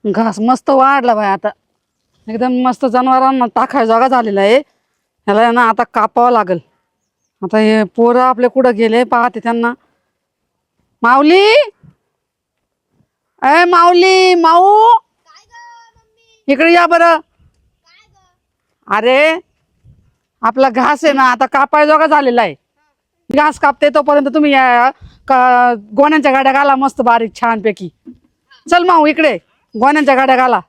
घास मस्त वाढला बाय आता एकदम मस्त जनावरांना टाकाय जागा झालेला आहे ह्याला ना आता कापावं लागल आता हे पोरं आपले कुठं गेले पाहते त्यांना माऊली ए माऊली माऊ इकडे या बरं अरे आपला घास आहे ना आता कापाय जोगा झालेला आहे घास कापते तोपर्यंत तुम्ही गोण्यांच्या गाड्या घाला मस्त बारीक छान पैकी चल माऊ इकडे गोण्यांच्या गाड्या घाला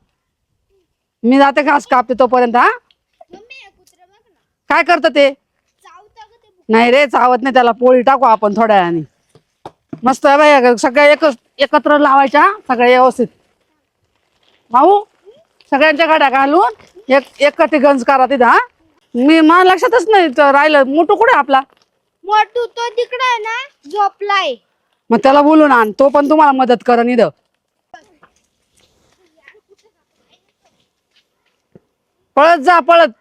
मी जाते घास कापते तोपर्यंत हा काय करत ते नाही रे चावत नाही त्याला पोळी टाकू आपण थोड्या वेळाने मस्त आहे बाई सगळ्या एकत्र लावायच्या सगळ्या व्यवस्थित भाऊ सगळ्यांच्या गाड्या घालून एक गंज करा तिथं हा मी मला लक्षातच नाही राहिलं मोठू कुठे आपला मोठू तो तिकडे ना झोपलाय मग त्याला बोलून आण तो पण तुम्हाला मदत करण इथं पळत जा पळत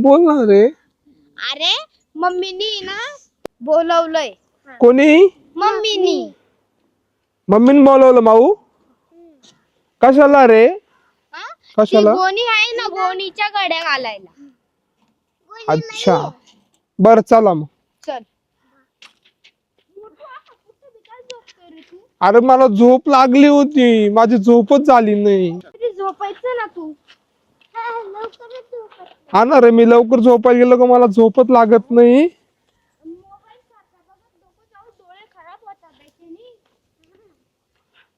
बोल ना रे अरे मम्मीनी ना बोलवलंय कोणी मम्मीनी बोलवलं माऊ कशाला रे हा? कशाला ती गोणी आहे ना गोणीच्या गड्या घालायला अच्छा बर चला मग चल अरे मला झोप लागली होती माझी झोपच झाली नाही झोपायचं ना तू हा ना रे मी लवकर झोपायला गेलो का मला झोपच लागत नाही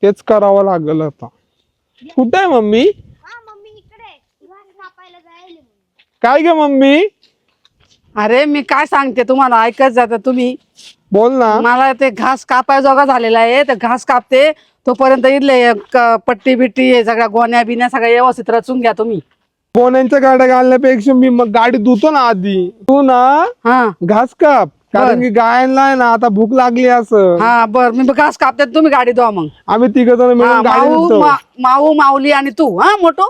तेच करावं लागल आता कुठे आहे मम्मी काय ग मम्मी अरे मी काय सांगते तुम्हाला ऐकत जाता तुम्ही बोल ना मला ते घास कापाय जोगा झालेला आहे तर घास कापते तोपर्यंत इथले पट्टी बिट्टी हे सगळ्या गोण्या बिन्या सगळ्या व्यवस्थित रचून घ्या तुम्ही कोण्यांच्या गाड्या घालण्यापेक्षा मी मग गाडी धुतो ना आधी तू ना हा घास काप कारण की गायांना आहे ना आता भूक लागली असं हा बर मी घास कापते तुम्ही गाडी धुवा मग आम्ही तिघ जण हा, मिळून गाडी धुतो माऊ माऊली आणि तू हा मोठो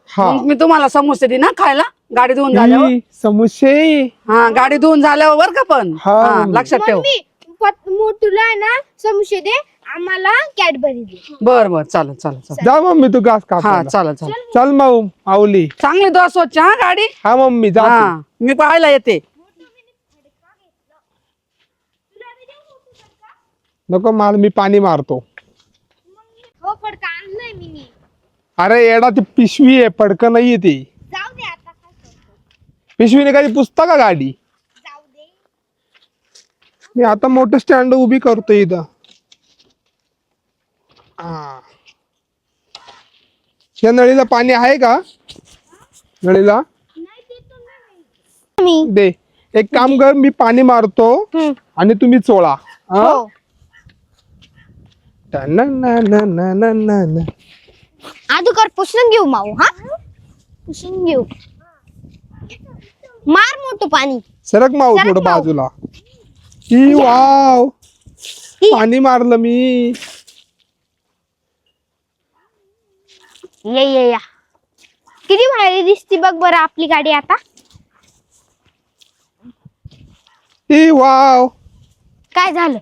हा मग मी तुम्हाला समोसे दे ना खायला गाडी धुवून झाल्यावर ई, समोसे हा गाडी धुवून झाल्यावर बर का पण हा. हा, लक्षात ठेव मोठूला आहे ना समोसे दे आम्हाला कॅडबरी दे बर बर चालेल चालेल चालेल जा मम्मी तू घास काप हा चालेल चालेल चल माऊ आवली चांगली धुवा स्वच्छ हा गाडी हा मम्मी जा हा मी पाहायला येते नको मला मी पाणी मारतो हो फडका आणलंय मी अरे येडा ती पिशवी आहे पडकं नाहीये ती जाऊ दे आता काय करतो पिशवीने काही पुसता का गाडी जाऊ दे मी आता मोठं स्टँड उभी करतो इथं हा. या नळीला पाणी आहे का नळीला मी दे एक काम कर मी पाणी मारतो आणि तुम्ही चोळा हा? हो टनननननननन. अगोदर पुसून घेऊ माऊ हा पुसून घेऊ मार मोठं पाणी सरक माऊ सरक थोडं माऊ. बाजूला ई वाव पाणी मारलं मी ये या किती भारी दिसती बघ बरं आपली गाडी आता ई वाव काय झालं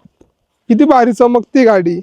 किती भारी चमकती गाडी